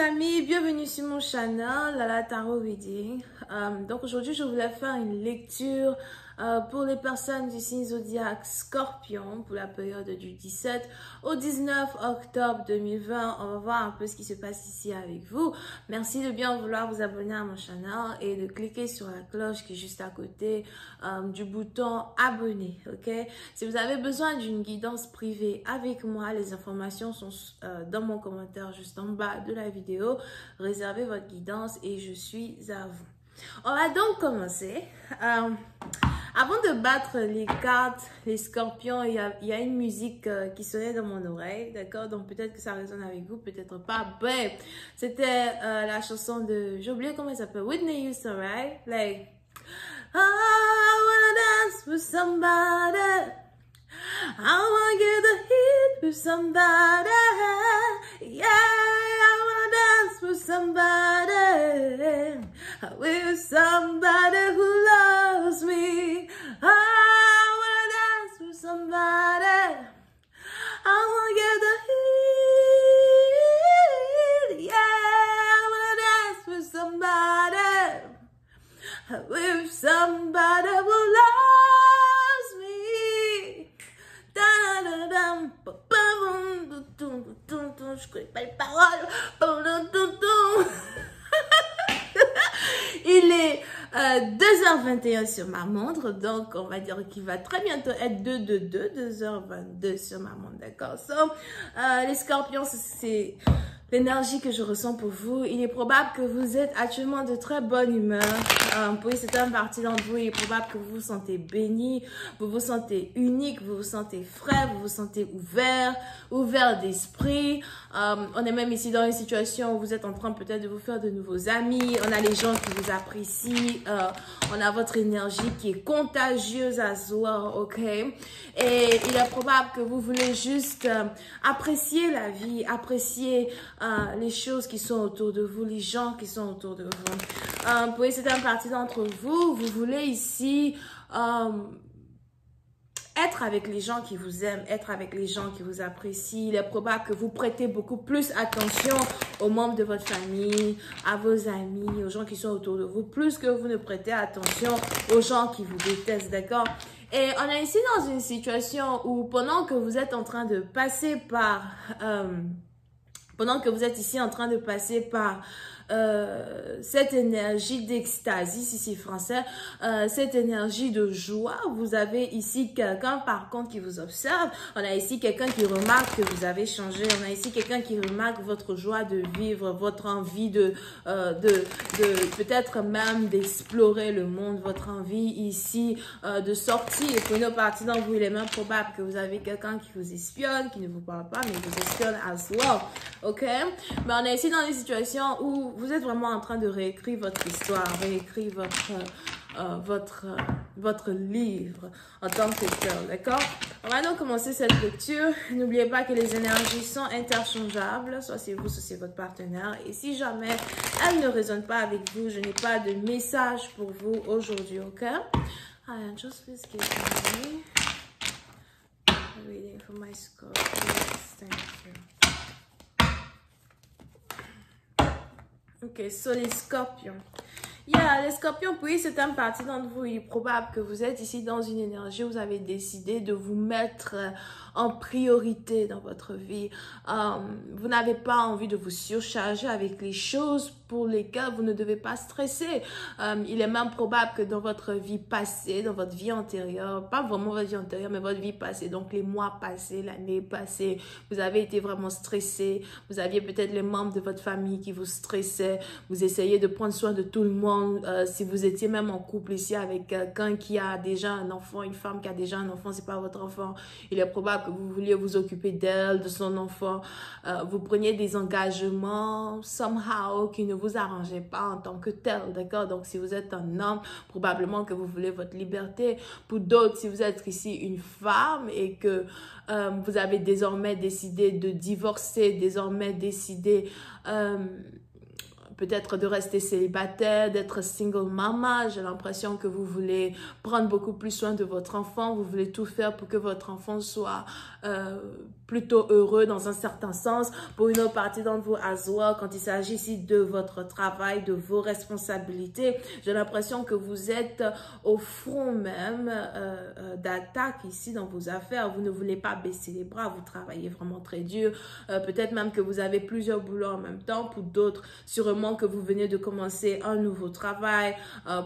amis, bienvenue sur mon channel Lala Tarot Reading. Donc aujourd'hui je voulais faire une lecture pour les personnes du signe zodiaque Scorpion pour la période du 17 au 19 octobre 2020. On va voir un peu ce qui se passe ici avec vous. Merci de bien vouloir vous abonner à mon channel et de cliquer sur la cloche qui est juste à côté du bouton abonner. Ok? Si vous avez besoin d'une guidance privée avec moi, les informations sont dans mon commentaire juste en bas de la vidéo. Réservez votre guidance et je suis à vous. On va donc commencer. Avant de battre les cartes, les scorpions, il y a une musique qui sonnait dans mon oreille, d'accord? Donc peut-être que ça résonne avec vous, peut-être pas. Bref, c'était la chanson de, j'ai oublié comment elle s'appelle, Whitney Houston, right? Like, I wanna dance with somebody. I wanna get the heat with somebody. Yeah, I wanna dance with somebody. With somebody who loves me. I wanna dance with somebody. I wanna get the heat. Yeah, I wanna dance with somebody. With somebody who loves me. Je connais pas les paroles. Il est 2h21 sur ma montre, donc on va dire qu'il va très bientôt être 2h22 sur ma montre, d'accord? Les scorpions, c'est l'énergie que je ressens pour vous. Il est probable que vous êtes actuellement de très bonne humeur. Pour une certaine partie d'entre vous, il est probable que vous vous sentez béni, vous vous sentez unique, vous vous sentez frais, vous vous sentez ouvert d'esprit. On est même ici dans une situation où vous êtes en train peut-être de vous faire de nouveaux amis. On a les gens qui vous apprécient. On a votre énergie qui est contagieuse à soi, ok? Et il est probable que vous voulez juste apprécier la vie, apprécier les choses qui sont autour de vous, les gens qui sont autour de vous. Pour une certaine partie d'entre vous, vous voulez ici être avec les gens qui vous aiment, être avec les gens qui vous apprécient. Il est probable que vous prêtez beaucoup plus attention aux membres de votre famille, à vos amis, aux gens qui sont autour de vous, plus que vous ne prêtez attention aux gens qui vous détestent, d'accord? Et on est ici dans une situation où pendant que vous êtes en train de passer par... pendant que vous êtes ici en train de passer par cette énergie d'extasie, si c'est français, cette énergie de joie, vous avez ici quelqu'un par contre qui vous observe, on a ici quelqu'un qui remarque que vous avez changé, on a ici quelqu'un qui remarque votre joie de vivre, votre envie de peut-être même d'explorer le monde, votre envie ici de sortir. Pour une partie d'entre vous, il est même probable que vous avez quelqu'un qui vous espionne, qui ne vous parle pas, mais vous espionne as well, ok? Mais on est ici dans une situation où vous êtes vraiment en train de réécrire votre histoire, réécrire votre livre en tant que tel, d'accord? On va donc commencer cette lecture. N'oubliez pas que les énergies sont interchangeables, soit c'est vous, soit c'est votre partenaire. Et si jamais elle ne résonne pas avec vous, je n'ai pas de message pour vous aujourd'hui, ok? Just please give me a reading for my Scorpions. Thank you. Ok, so les scorpions. Yeah, les scorpions, puis c'est une partie d'entre vous, il est probable que vous êtes ici dans une énergie où vous avez décidé de vous mettre en priorité dans votre vie. Vous n'avez pas envie de vous surcharger avec les choses pour lesquelles vous ne devez pas stresser. Il est même probable que dans votre vie passée, dans votre vie antérieure, pas vraiment votre vie antérieure, mais votre vie passée, donc les mois passés, l'année passée, vous avez été vraiment stressé. Vous aviez peut-être les membres de votre famille qui vous stressaient. Vous essayez de prendre soin de tout le monde. Si vous étiez même en couple ici avec quelqu'un qui a déjà un enfant, une femme qui a déjà un enfant, c'est pas votre enfant. Il est probable que vous vouliez vous occuper d'elle, de son enfant. Vous preniez des engagements somehow qui ne vous arrangeaient pas en tant que tel, d'accord? Donc, si vous êtes un homme, probablement que vous voulez votre liberté. Pour d'autres, si vous êtes ici une femme et que vous avez désormais décidé de divorcer, désormais décidé peut-être de rester célibataire, d'être single mama. J'ai l'impression que vous voulez prendre beaucoup plus soin de votre enfant. Vous voulez tout faire pour que votre enfant soit plutôt heureux dans un certain sens. Pour une autre partie d'entre vous, as well, quand il s'agit ici de votre travail, de vos responsabilités, j'ai l'impression que vous êtes au front même d'attaque ici dans vos affaires. Vous ne voulez pas baisser les bras, vous travaillez vraiment très dur. Peut-être même que vous avez plusieurs boulots en même temps. Pour d'autres, sûrement que vous venez de commencer un nouveau travail.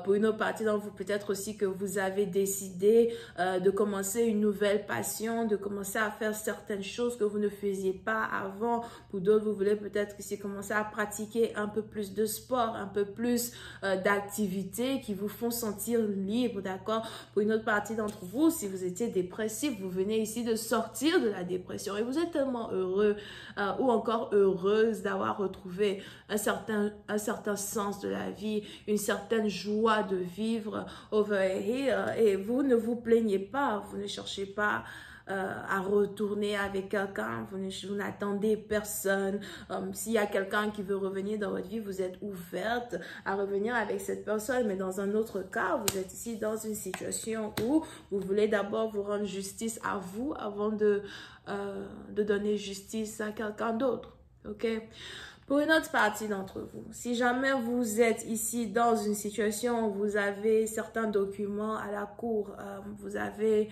Pour une autre partie d'entre vous, peut-être aussi que vous avez décidé de commencer une nouvelle passion, de commencer à faire certaines choses que vous ne faisiez pas avant. Pour d'autres, vous voulez peut-être ici commencer à pratiquer un peu plus de sport, un peu plus d'activités qui vous font sentir libre, d'accord? Pour une autre partie d'entre vous, si vous étiez dépressif, vous venez ici de sortir de la dépression et vous êtes tellement heureux ou encore heureuse d'avoir retrouvé un certain sens de la vie, une certaine joie de vivre over here, et vous ne vous plaignez pas, vous ne cherchez pas à retourner avec quelqu'un, vous n'attendez personne. S'il y a quelqu'un qui veut revenir dans votre vie, vous êtes ouverte à revenir avec cette personne. Mais dans un autre cas, vous êtes ici dans une situation où vous voulez d'abord vous rendre justice à vous avant de donner justice à quelqu'un d'autre. Ok? Pour une autre partie d'entre vous, si jamais vous êtes ici dans une situation où vous avez certains documents à la cour, vous avez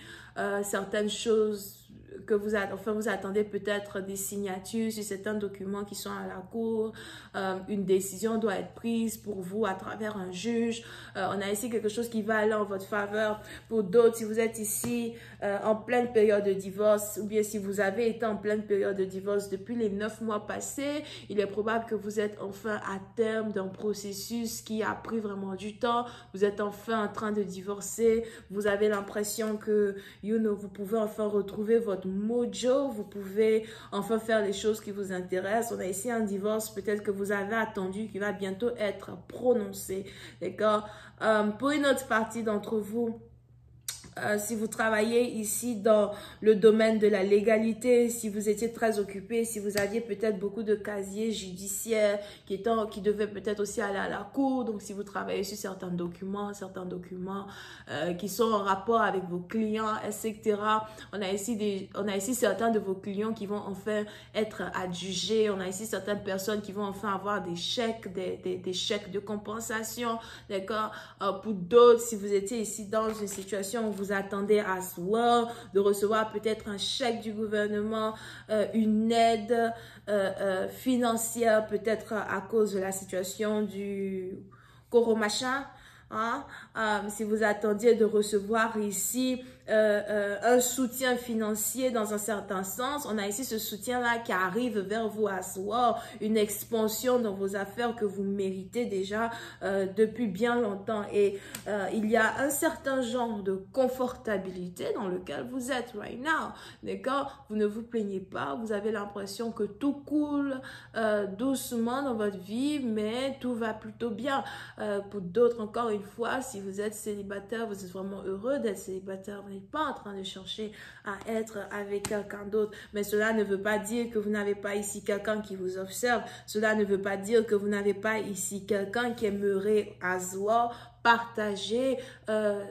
certaines choses que vous attendez peut-être des signatures sur certains documents qui sont à la cour, une décision doit être prise pour vous à travers un juge. On a ici quelque chose qui va aller en votre faveur. Pour d'autres, si vous êtes ici en pleine période de divorce, ou bien si vous avez été en pleine période de divorce depuis les 9 mois passés, il est probable que vous êtes enfin à terme d'un processus qui a pris vraiment du temps. Vous êtes enfin en train de divorcer. Vous avez l'impression que, vous pouvez enfin retrouver votre mojo. Vous pouvez enfin faire les choses qui vous intéressent. On a ici un divorce peut-être que vous avez attendu, qui va bientôt être prononcé. D'accord? Pour une autre partie d'entre vous, si vous travaillez ici dans le domaine de la légalité, si vous étiez très occupé, si vous aviez peut-être beaucoup de casiers judiciaires qui devaient peut-être aussi aller à la cour, donc si vous travaillez sur certains documents qui sont en rapport avec vos clients, etc. On a ici certains de vos clients qui vont enfin être adjugés. On a ici certaines personnes qui vont enfin avoir des chèques, des chèques de compensation, d'accord? Pour d'autres, si vous étiez ici dans une situation où vous attendez as well de recevoir peut-être un chèque du gouvernement, une aide financière, peut-être à cause de la situation du coromachin. Hein? Si vous attendiez de recevoir ici un soutien financier dans un certain sens, on a ici ce soutien-là qui arrive vers vous à soi, une expansion dans vos affaires que vous méritez déjà depuis bien longtemps. Et il y a un certain genre de confortabilité dans lequel vous êtes right now. D'accord? Vous ne vous plaignez pas, vous avez l'impression que tout coule doucement dans votre vie, mais tout va plutôt bien. Pour d'autres, encore une fois, si vous êtes célibataire, vous êtes vraiment heureux d'être célibataire. Vous n'êtes pas en train de chercher à être avec quelqu'un d'autre. Mais cela ne veut pas dire que vous n'avez pas ici quelqu'un qui vous observe. Cela ne veut pas dire que vous n'avez pas ici quelqu'un qui aimerait as well partager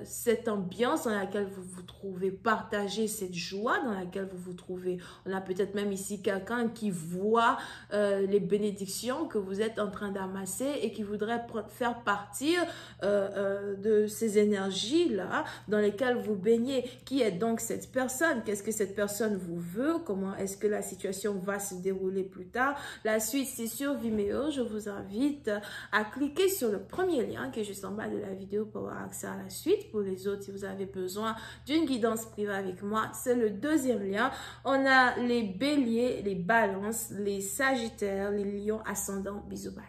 cette ambiance dans laquelle vous vous trouvez, partager cette joie dans laquelle vous vous trouvez. On a peut-être même ici quelqu'un qui voit les bénédictions que vous êtes en train d'amasser et qui voudrait faire partir de ces énergies-là dans lesquelles vous baignez. Qui est donc cette personne? Qu'est-ce que cette personne vous veut? Comment est-ce que la situation va se dérouler plus tard? La suite, c'est sur Vimeo. Je vous invite à cliquer sur le premier lien qui est juste en bas de la vidéo pour avoir accès à la suite. Pour les autres, si vous avez besoin d'une guidance privée avec moi, c'est le deuxième lien. On a les béliers, les balances, les sagittaires, les lions ascendants. Bisous, bye.